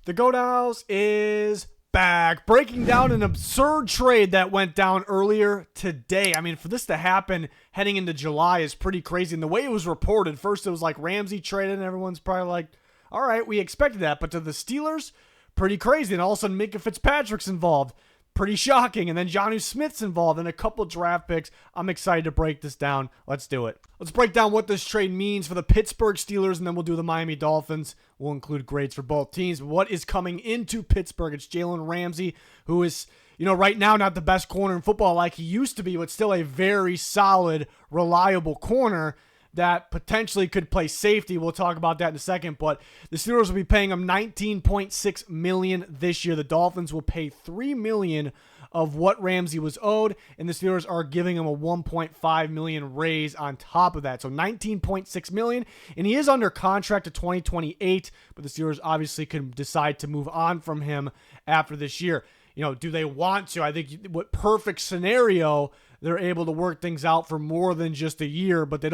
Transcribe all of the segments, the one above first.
The Go Downs is back, breaking down an absurd trade that went down earlier today. I mean, for this to happen heading into July is pretty crazy. And the way it was reported, first it was like Ramsey traded, and everyone's probably like, all right, we expected that. But to the Steelers, pretty crazy. And all of a sudden, Minkah Fitzpatrick's involved. Pretty shocking. And then Jonnu Smith's involved and a couple draft picks. I'm excited to break this down. Let's do it. Let's break down what this trade means for the Pittsburgh Steelers, and then we'll do the Miami Dolphins. We'll include grades for both teams. What is coming into Pittsburgh? It's Jalen Ramsey, who is, right now not the best corner in football like he used to be, but still a very solid, reliable corner that potentially could play safety. We'll talk about that in a second, but the Steelers will be paying him $19.6 million this year. The Dolphins will pay $3 million of what Ramsey was owed, and the Steelers are giving him a $1.5 million raise on top of that. So $19.6 million, and he is under contract to 2028, but the Steelers obviously could decide to move on from him after this year. Do they want to? I think what perfect scenario, they're able to work things out for more than just a year, but they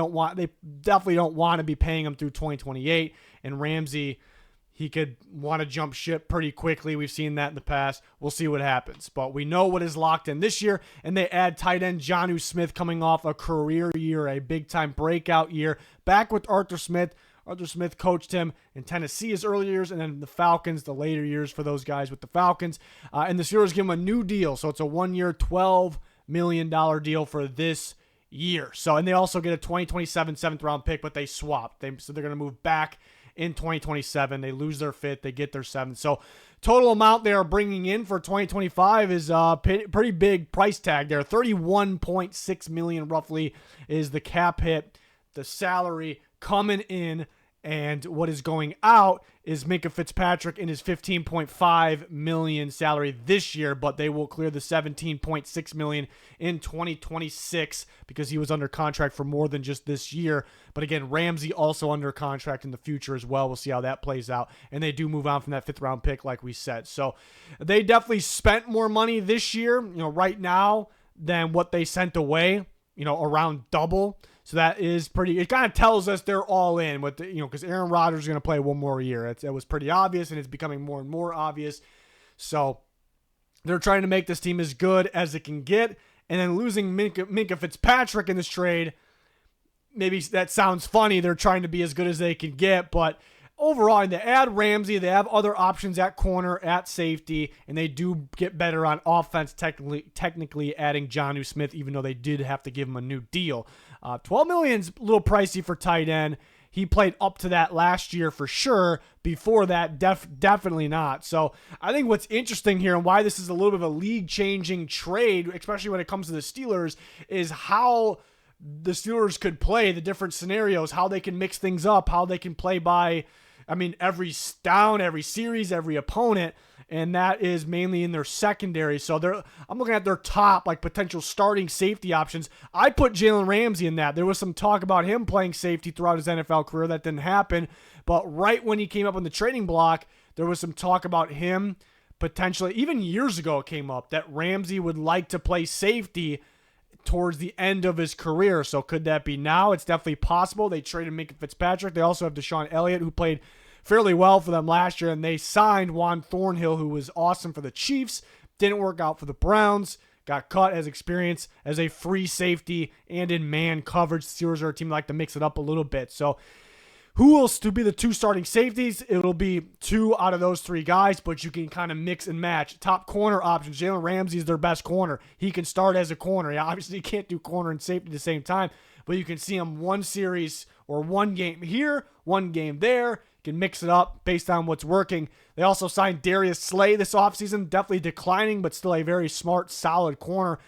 definitely don't want to be paying him through 2028. And Ramsey, he could want to jump ship pretty quickly. We've seen that in the past. We'll see what happens. But we know what is locked in this year, and they add tight end Jonnu Smith coming off a career year, a big-time breakout year, back with Arthur Smith. Arthur Smith coached him in Tennessee his early years, and then the Falcons, the later years for those guys with the Falcons. And the Steelers give him a new deal, so it's a one-year, $12 million deal for this year. So, and they also get a 2027 seventh-round pick, but they swapped. So they're going to move back in 2027. They lose their fifth, they get their seventh. So total amount they are bringing in for 2025 is a pretty big price tag there. $31.6 million roughly is the cap hit, the salary coming in. And what is going out is Minkah Fitzpatrick in his $15.5 million salary this year, but they will clear the $17.6 million in 2026 because he was under contract for more than just this year. But again, Ramsey also under contract in the future as well. We'll see how that plays out. And they do move on from that fifth-round pick, like we said. So they definitely spent more money this year, right now than what they sent away, around double. So that is pretty, it kind of tells us they're all in with, because Aaron Rodgers is going to play one more year. It was pretty obvious, and it's becoming more and more obvious. So they're trying to make this team as good as it can get. And then losing Minkah Fitzpatrick in this trade, maybe that sounds funny. They're trying to be as good as they can get, but overall, they add Ramsey, they have other options at corner, at safety, and they do get better on offense, technically adding Jonnu Smith, even though they did have to give him a new deal. $12 million's a little pricey for tight end. He played up to that last year for sure. Before that, definitely not. So I think what's interesting here and why this is a little bit of a league-changing trade, especially when it comes to the Steelers, is how the Steelers could play the different scenarios, how they can mix things up, how they can play by, every down, every series, every opponent, and that is mainly in their secondary. So I'm looking at their top, potential starting safety options. I put Jalen Ramsey in that. There was some talk about him playing safety throughout his NFL career. That didn't happen. But right when he came up on the trading block, there was some talk about him potentially, even years ago it came up, that Ramsey would like to play safety towards the end of his career. So could that be now? It's definitely possible. They traded Minkah Fitzpatrick. They also have Deshaun Elliott, who played fairly well for them last year, and they signed Juan Thornhill, who was awesome for the Chiefs. Didn't work out for the Browns. Got cut as experience as a free safety and in man coverage. The Steelers are a team that like to mix it up a little bit. So who will still be the two starting safeties? It'll be two out of those three guys, but you can kind of mix and match. Top corner options. Jalen Ramsey is their best corner. He can start as a corner. He obviously can't do corner and safety at the same time, but you can see him one series or one game here, one game there. You can mix it up based on what's working. They also signed Darius Slay this offseason. Definitely declining, but still a very smart, solid corner.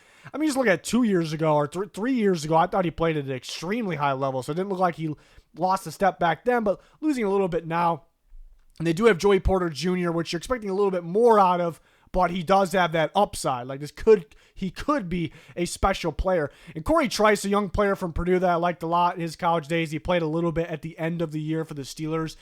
Just look at 2 years ago or 3 years ago, I thought he played at an extremely high level, so it didn't look like he lost a step back then, but losing a little bit now. And they do have Joey Porter Jr., which you're expecting a little bit more out of, but he does have that upside. He could be a special player. And Corey Trice, a young player from Purdue that I liked a lot in his college days. He played a little bit at the end of the year for the Steelers.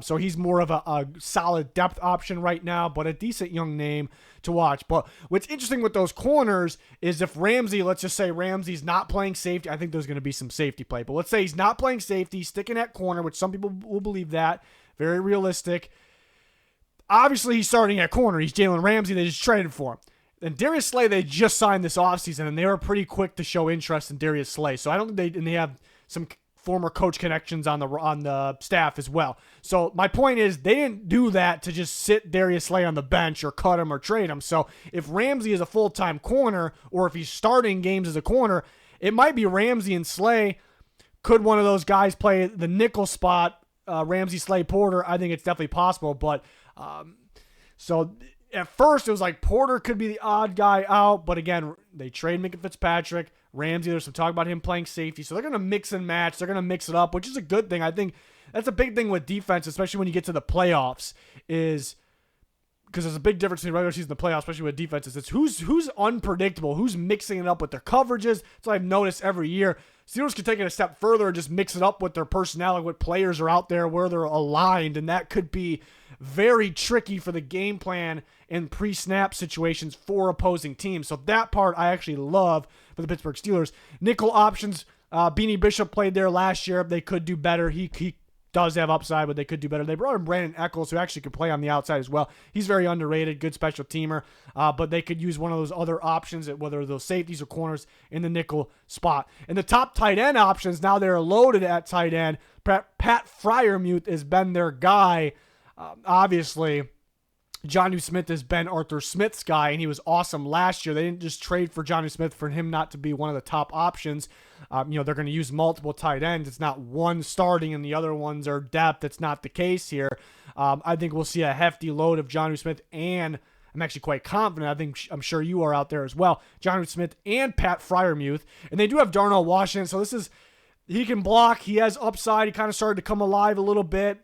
So he's more of a solid depth option right now, but a decent young name to watch. But what's interesting with those corners is if Ramsey, let's just say Ramsey's not playing safety, I think there's going to be some safety play. But let's say he's not playing safety, sticking at corner, which some people will believe that. Very realistic. obviously he's starting at corner. He's Jalen Ramsey. They just traded for him. And Darius Slay, they just signed this offseason, and they were pretty quick to show interest in Darius Slay. So I don't think they have some former coach connections on the staff as well. So my point is they didn't do that to just sit Darius Slay on the bench or cut him or trade him. So if Ramsey is a full-time corner, or if he's starting games as a corner, it might be Ramsey and Slay. Could one of those guys play the nickel spot, Ramsey, Slay, Porter? I think it's definitely possible. But so at first it was like Porter could be the odd guy out. But again, they trade Minkah Fitzpatrick. Ramsey, there's some talk about him playing safety. So they're going to mix and match. They're going to mix it up, which is a good thing. I think that's a big thing with defense, especially when you get to the playoffs, is because there's a big difference between regular season and the playoffs, especially with defenses. It's who's unpredictable, who's mixing it up with their coverages. That's what I've noticed every year. Steelers can take it a step further and just mix it up with their personnel, what players are out there, where they're aligned, and that could be very tricky for the game plan in pre-snap situations for opposing teams. So that part I actually love for the Pittsburgh Steelers. Nickel options, Beanie Bishop played there last year. They could do better. He does have upside, but they could do better. They brought in Brandon Eccles, who actually could play on the outside as well. He's very underrated, good special teamer, but they could use one of those other options, whether those safeties or corners, in the nickel spot. And the top tight end options, now they're loaded at tight end. Pat Freiermuth has been their guy. Obviously, Jonnu Smith has been Arthur Smith's guy, and he was awesome last year. They didn't just trade for Jonnu Smith for him not to be one of the top options. They're going to use multiple tight ends. It's not one starting and the other ones are depth. That's not the case here. I think we'll see a hefty load of Jonnu Smith, and I'm actually quite confident. I'm sure you are out there as well. Jonnu Smith and Pat Freiermuth, and they do have Darnell Washington. So he can block. He has upside. He kind of started to come alive a little bit,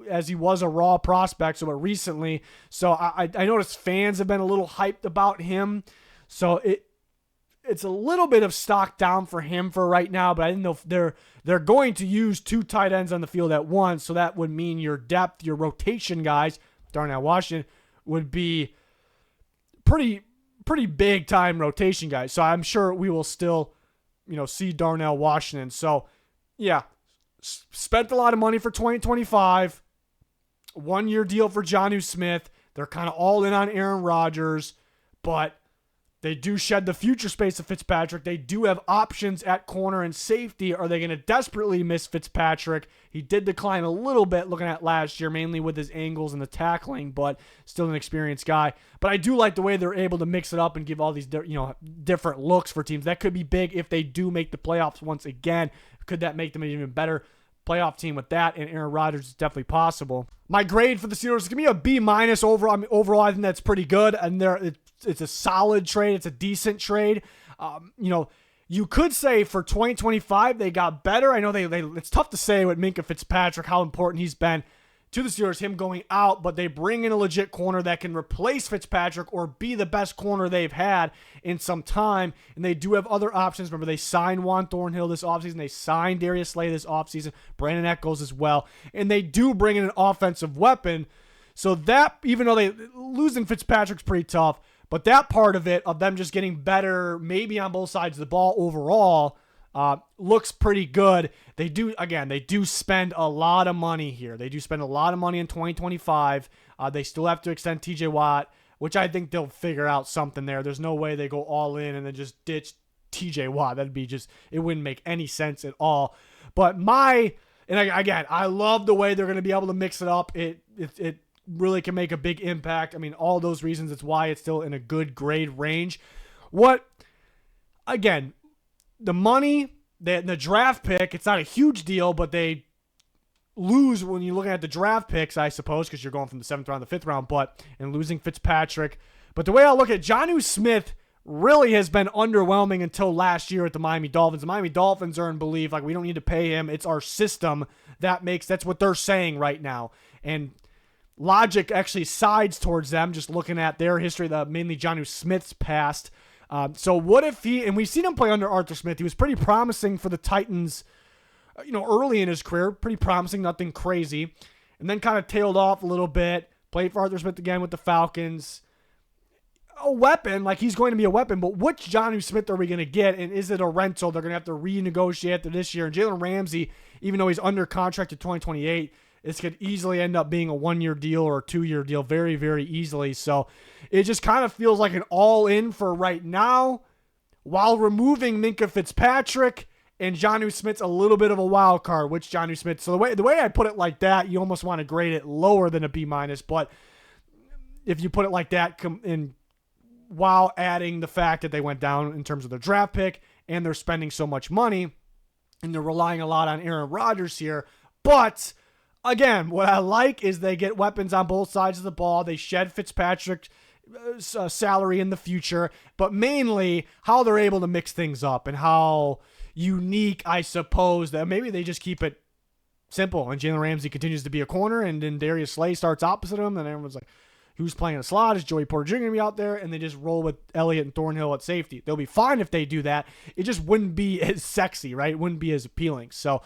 as he was a raw prospect, but recently. So I noticed fans have been a little hyped about him. So it's a little bit of stock down for him for right now, but I didn't know if they're going to use two tight ends on the field at once. So that would mean your depth, your rotation guys, Darnell Washington, would be pretty big time rotation guys. So I'm sure we will still see Darnell Washington. So, yeah, spent a lot of money for 2025. 1-year deal for Jonnu Smith. They're kind of all in on Aaron Rodgers, but they do shed the future space of Fitzpatrick. They do have options at corner and safety. Are they going to desperately miss Fitzpatrick? He did decline a little bit looking at last year, mainly with his angles and the tackling, but still an experienced guy. But I do like the way they're able to mix it up and give all these different looks for teams. That could be big if they do make the playoffs once again. Could that make them an even better playoff team with that? And Aaron Rodgers is definitely possible. My grade for the Steelers is going to be a B- overall. Overall, I think that's pretty good. And it's a solid trade. It's a decent trade. You could say for 2025 they got better. I know they it's tough to say with Minkah Fitzpatrick how important he's been to the Steelers, him going out, but they bring in a legit corner that can replace Fitzpatrick or be the best corner they've had in some time. And they do have other options. Remember, they signed Juan Thornhill this offseason. They signed Darius Slay this offseason, Brandon Eccles as well. And they do bring in an offensive weapon. So that, even though losing Fitzpatrick's pretty tough, but that part of it, of them just getting better, maybe on both sides of the ball overall, looks pretty good. They do spend a lot of money here. They do spend a lot of money in 2025. They still have to extend TJ Watt, which I think they'll figure out something there. There's no way they go all in and then just ditch TJ Watt. It wouldn't make any sense at all. But I love the way they're going to be able to mix it up. It really can make a big impact. I mean, all those reasons, it's why it's still in a good grade range. The money, the draft pick, it's not a huge deal, but they lose when you're looking at the draft picks, I suppose, because you're going from the 7th round to the 5th round, and losing Fitzpatrick. But the way I look at Jonnu Smith really has been underwhelming until last year at the Miami Dolphins. The Miami Dolphins are in belief, we don't need to pay him. It's our system that's what they're saying right now. And logic actually sides towards them, just looking at their history, mainly Jonnu Smith's past. So what if and we've seen him play under Arthur Smith. He was pretty promising for the Titans, early in his career, pretty promising, nothing crazy. And then kind of tailed off a little bit, played for Arthur Smith again with the Falcons. A weapon, he's going to be a weapon, but which Jonnu Smith are we going to get? And is it a rental? They're going to have to renegotiate after this year. And Jalen Ramsey, even though he's under contract to 2028, This could easily end up being a 1-year deal or a 2-year deal very, very easily. So it just kind of feels like an all-in for right now, while removing Minkah Fitzpatrick, and Jonnu Smith's a little bit of a wild card. Which Jonnu Smith? So the way I put it like that, you almost want to grade it lower than a B-. But if you put it like that, while adding the fact that they went down in terms of their draft pick and they're spending so much money and they're relying a lot on Aaron Rodgers here. But again, what I like is they get weapons on both sides of the ball. They shed Fitzpatrick's salary in the future, but mainly how they're able to mix things up and how unique, I suppose, that maybe they just keep it simple and Jalen Ramsey continues to be a corner and then Darius Slay starts opposite him and everyone's like, who's playing a slot? Is Joey Porter Jr. going to be out there? And they just roll with Elliott and Thornhill at safety. They'll be fine if they do that. It just wouldn't be as sexy, right? It wouldn't be as appealing. So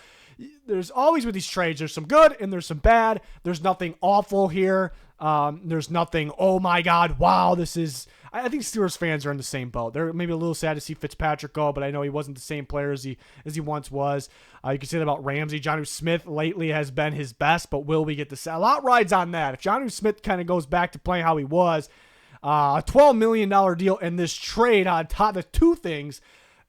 there's always with these trades, there's some good and there's some bad. There's nothing awful here. There's nothing, oh my God, wow, this is... I think Steelers fans are in the same boat. They're maybe a little sad to see Fitzpatrick go, but I know he wasn't the same player as he once was. You can say that about Ramsey. Jonnu Smith lately has been his best, but will we get the... A lot rides on that. If Jonnu Smith kind of goes back to playing how he was, a $12 million deal and this trade on top of two things,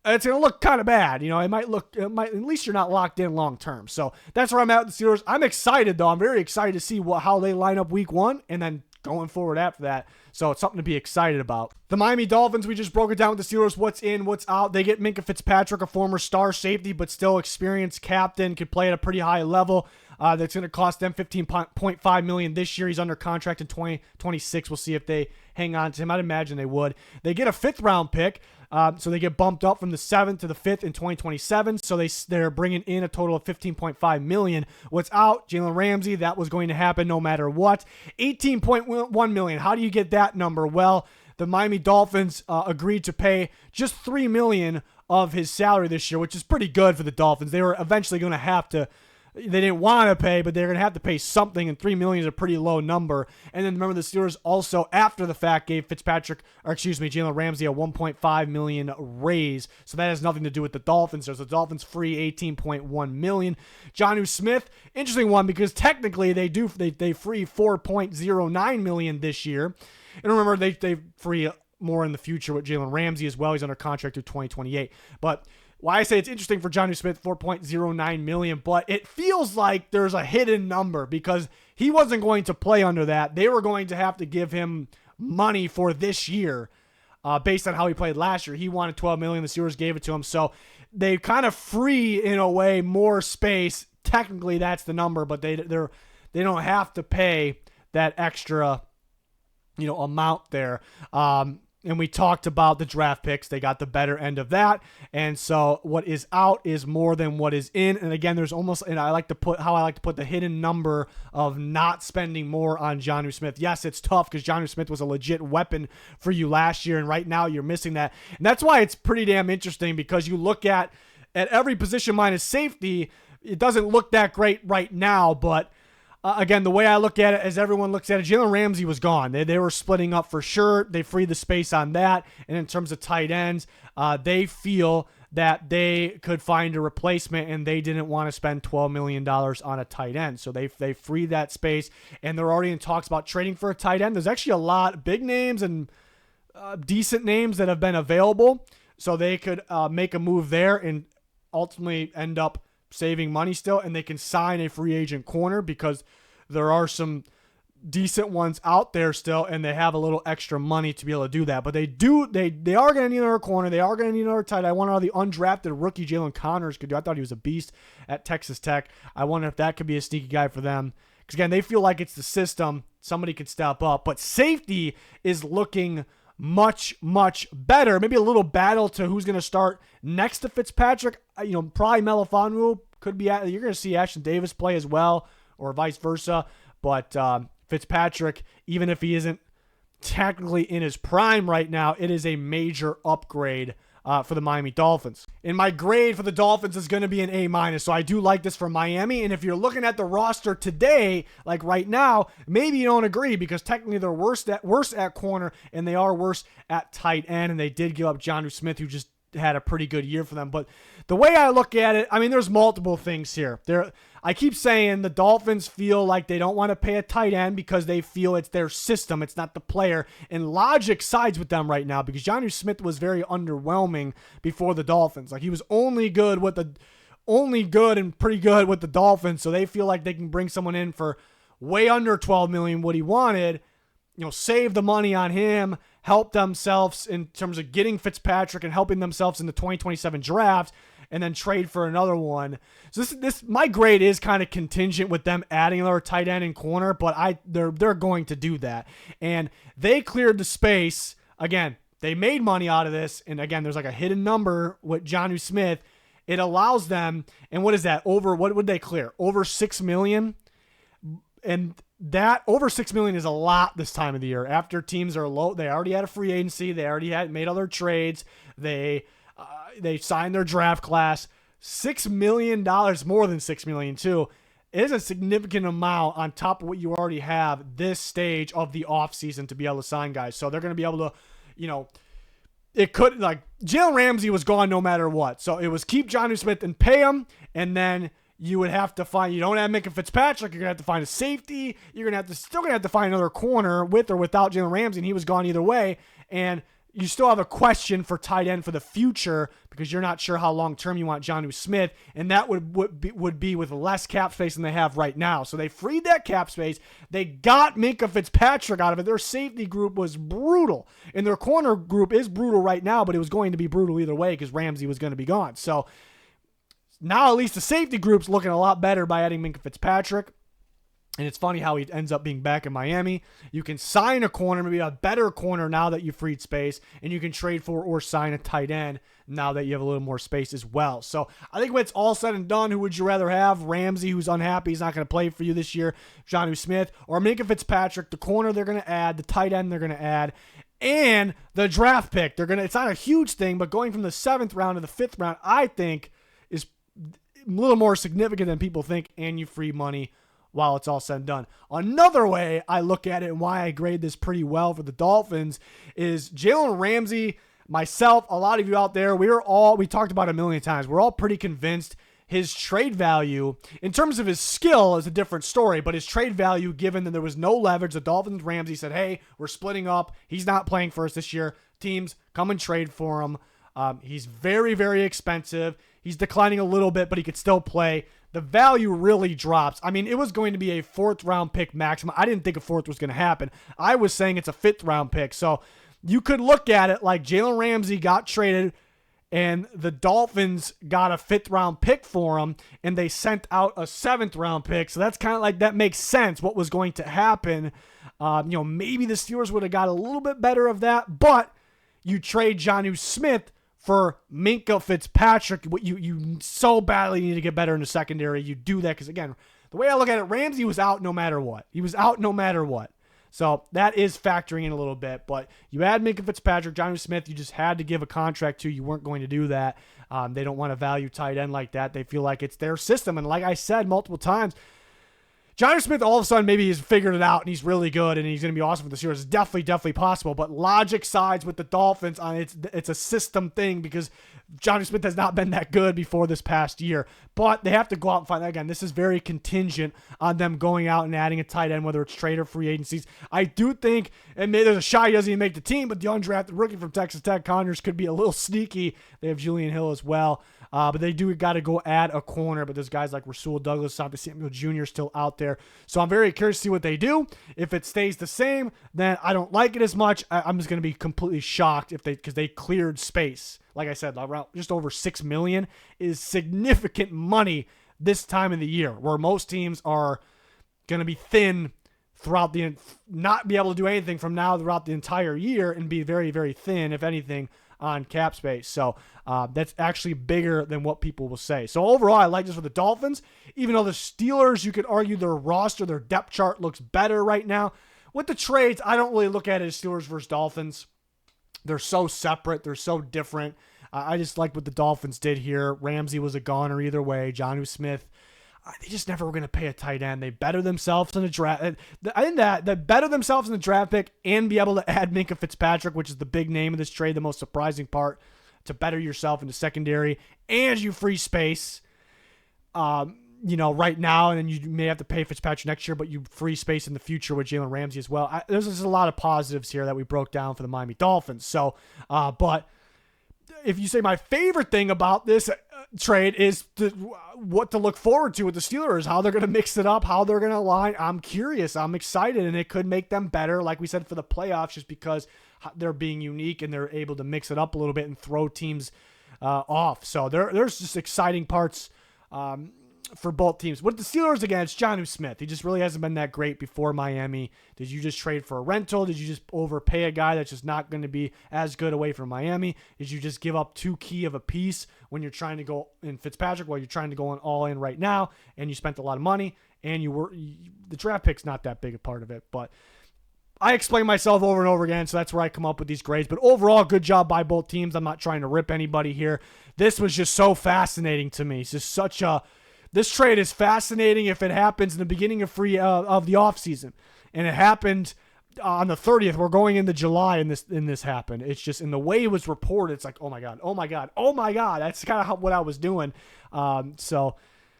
it's going to look kind of bad. You know, it might, at least you're not locked in long term. So that's where I'm at with the Steelers. I'm excited, though. I'm very excited to see how they line up week 1 and then going forward after that. So it's something to be excited about. The Miami Dolphins, we just broke it down with the Steelers. What's in, what's out. They get Minkah Fitzpatrick, a former star safety, but still experienced captain, could play at a pretty high level. That's going to cost them $15.5 million this year. He's under contract in 2026. We'll see if they hang on to him. I'd imagine they would. They get a 5th-round pick. So they get bumped up from the 7th to the 5th in 2027. So they're bringing in a total of $15.5 million. What's out? Jalen Ramsey. That was going to happen no matter what. $18.1 million. How do you get that number? Well, the Miami Dolphins agreed to pay just $3 million of his salary this year, which is pretty good for the Dolphins. They were eventually going to have to... They didn't want to pay, but they're going to have to pay something, and $3 million is a pretty low number. And then remember, the Steelers also, after the fact, gave Jalen Ramsey a $1.5 million raise. So that has nothing to do with the Dolphins. There's the Dolphins free $18.1 million. Jonnu Smith, interesting one, because technically they free $4.09 million this year. And remember, they free more in the future with Jalen Ramsey as well. He's under contract through 2028. But why I say it's interesting for Jonnu Smith, $4.09 million, but it feels like there's a hidden number because he wasn't going to play under that. They were going to have to give him money for this year based on how he played last year. He wanted $12 million. The Steelers gave it to him. So they kind of free, in a way, more space. Technically, that's the number, but they don't have to pay that extra amount there. And we talked about the draft picks. They got the better end of that. And so what is out is more than what is in. And again, there's almost, and I like to put the hidden number of not spending more on Jonnu Smith. Yes, it's tough because Jonnu Smith was a legit weapon for you last year. And right now you're missing that. And that's why it's pretty damn interesting because you look at every position minus safety, it doesn't look that great right now, but again, the way I look at it, as everyone looks at it, Jalen Ramsey was gone. They were splitting up for sure. They freed the space on that. And in terms of tight ends, they feel that they could find a replacement, and they didn't want to spend $12 million on a tight end. So they freed that space, and they're already in talks about trading for a tight end. There's actually a lot of big names and decent names that have been available. So they could make a move there and ultimately end up saving money still, and they can sign a free agent corner because there are some decent ones out there still, and they have a little extra money to be able to do that. But they are going to need another corner. They are going to need another tight end. I wonder how the undrafted rookie Jalen Connors could do. I thought he was a beast at Texas Tech. I wonder if that could be a sneaky guy for them. Because, again, they feel like it's the system. Somebody could step up. But safety is looking much, much better. Maybe a little battle to who's going to start next to Fitzpatrick. Probably Melifonwu could be. You're going to see Ashton Davis play as well, or vice versa. But Fitzpatrick, even if he isn't technically in his prime right now, it is a major upgrade for the Miami Dolphins. And my grade for the Dolphins is going to be an A-. So I do like this for Miami. And if you're looking at the roster today, like right now, maybe you don't agree because technically they're worse at corner and they are worse at tight end. And they did give up Jonnu Smith, who just had a pretty good year for them. But the way I look at it, I mean, there's multiple things here. I keep saying the Dolphins feel like they don't want to pay a tight end because they feel it's their system, it's not the player. And logic sides with them right now because Jonnu Smith was very underwhelming before the Dolphins. Like he was only good and pretty good with the Dolphins, so they feel like they can bring someone in for way under $12 million what he wanted, save the money on him, help themselves in terms of getting Fitzpatrick and helping themselves in the 2027 draft, and then trade for another one. So this my grade is kind of contingent with them adding another tight end and corner, but they're going to do that. And they cleared the space. Again, they made money out of this, and again, there's like a hidden number with Jonnu Smith. It allows them, and what is that? What would they clear? Over $6 million? And that over $6 million is a lot this time of the year. After teams are low, they already had a free agency. They already had made other trades. They signed their draft class. $6 million, more than $6 million too, is a significant amount on top of what you already have this stage of the offseason to be able to sign guys. So they're going to be able to, it could, like, Jalen Ramsey was gone no matter what. So it was keep Jonnu Smith and pay him, and then you would have to find, you don't have Minkah Fitzpatrick, you're going to have to find a safety, still going to have to find another corner with or without Jalen Ramsey, and he was gone either way, and you still have a question for tight end for the future because you're not sure how long-term you want Jonnu Smith, and that would be with less cap space than they have right now. So they freed that cap space. They got Minkah Fitzpatrick out of it. Their safety group was brutal, and their corner group is brutal right now, but it was going to be brutal either way because Ramsey was going to be gone. So now at least the safety group's looking a lot better by adding Minkah Fitzpatrick. And it's funny how he ends up being back in Miami. You can sign a corner, maybe a better corner now that you freed space, and you can trade for or sign a tight end now that you have a little more space as well. So I think when it's all said and done, who would you rather have? Ramsey, who's unhappy, he's not going to play for you this year, Jonnu Smith, or Minkah Fitzpatrick, the corner they're going to add, the tight end they're going to add, and the draft pick. It's not a huge thing, but going from the 7th round to the 5th round, I think is a little more significant than people think, and you free money while it's all said and done. Another way I look at it and why I grade this pretty well for the Dolphins is Jalen Ramsey, myself, a lot of you out there, we talked about it a million times. We're all pretty convinced his trade value, in terms of his skill, is a different story, but his trade value, given that there was no leverage, the Dolphins, Ramsey said, hey, we're splitting up. He's not playing for us this year. Teams, come and trade for him. He's very, very expensive. He's declining a little bit, but he could still play. The value really drops. I mean, it was going to be a 4th-round pick maximum. I didn't think a 4th was going to happen. I was saying it's a 5th-round pick. So you could look at it like Jalen Ramsey got traded and the Dolphins got a 5th-round pick for him, and they sent out a 7th-round pick. So that's kind of like, that makes sense what was going to happen. Maybe the Steelers would have got a little bit better of that, but you trade Jonnu Smith for Minkah Fitzpatrick, what you so badly need to get better in the secondary. You do that because, again, the way I look at it, Ramsey was out no matter what. He was out no matter what. So that is factoring in a little bit. But you add Minkah Fitzpatrick, Jonnu Smith, you just had to give a contract to. You weren't going to do that. They don't want to value tight end like that. They feel like it's their system. And like I said multiple times, Jonnu Smith all of a sudden maybe he's figured it out and he's really good and he's going to be awesome for this year. It's definitely possible. But logic sides with the Dolphins on it's a system thing because Jonnu Smith has not been that good before this past year. But they have to go out and find that. Again, this is very contingent on them going out and adding a tight end, whether it's trade or free agencies. I do think, and maybe there's a shot he doesn't even make the team, but the undrafted rookie from Texas Tech, Connors, could be a little sneaky. They have Julian Hill as well. But they do got to go add a corner. But there's guys like Rasul Douglas, Santa Samuel Jr. still out there. So I'm very curious to see what they do. If it stays the same, then I don't like it as much. I'm just going to be completely shocked because they cleared space. Like I said, around just over $6 million is significant money this time of the year, where most teams are going to be thin throughout not be able to do anything from now throughout the entire year and be very, very thin, if anything, on cap space. So that's actually bigger than what people will say. So overall, I like this for the Dolphins. Even though the Steelers, you could argue their roster, their depth chart looks better right now. With the trades, I don't really look at it as Steelers versus Dolphins. They're so separate. They're so different. I just like what the Dolphins did here. Ramsey was a goner either way. Jonnu Smith, they just never were going to pay a tight end. They better themselves in the draft. I think that they better themselves in the draft pick and be able to add Minkah Fitzpatrick, which is the big name of this trade, the most surprising part. to better yourself in the secondary, and you free space, right now, and then you may have to pay Fitzpatrick next year, but you free space in the future with Jalen Ramsey as well. There's just a lot of positives here that we broke down for the Miami Dolphins. So, but if you say my favorite thing about this trade is what to look forward to with the Steelers, how they're going to mix it up, how they're going to align. I'm curious. I'm excited, and it could make them better, like we said, for the playoffs, just because they're being unique and they're able to mix it up a little bit and throw teams off. So there's just exciting parts for both teams. With the Steelers, again, it's Jonnu Smith. He just really hasn't been that great before Miami. Did you just trade for a rental? Did you just overpay a guy that's just not going to be as good away from Miami? Did you just give up too key of a piece when you're trying to go in Fitzpatrick, while you're trying to go all in right now, and you spent a lot of money, and the draft pick's not that big a part of it, but I explain myself over and over again, so that's where I come up with these grades. But overall, good job by both teams. I'm not trying to rip anybody here. This was just so fascinating to me. It's just this trade is fascinating if it happens in the beginning of the offseason. And it happened on the 30th. We're going into July and this happened. It's just in the way it was reported, it's like, oh my God, oh my God, oh my God. That's kind of what I was doing. So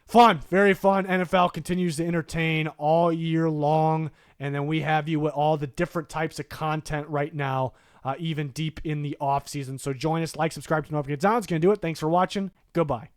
fun, very fun. NFL continues to entertain all year long. And then we have you with all the different types of content right now, even deep in the offseason. So join us, like, subscribe to notifications on. It's going to do it. Thanks for watching. Goodbye.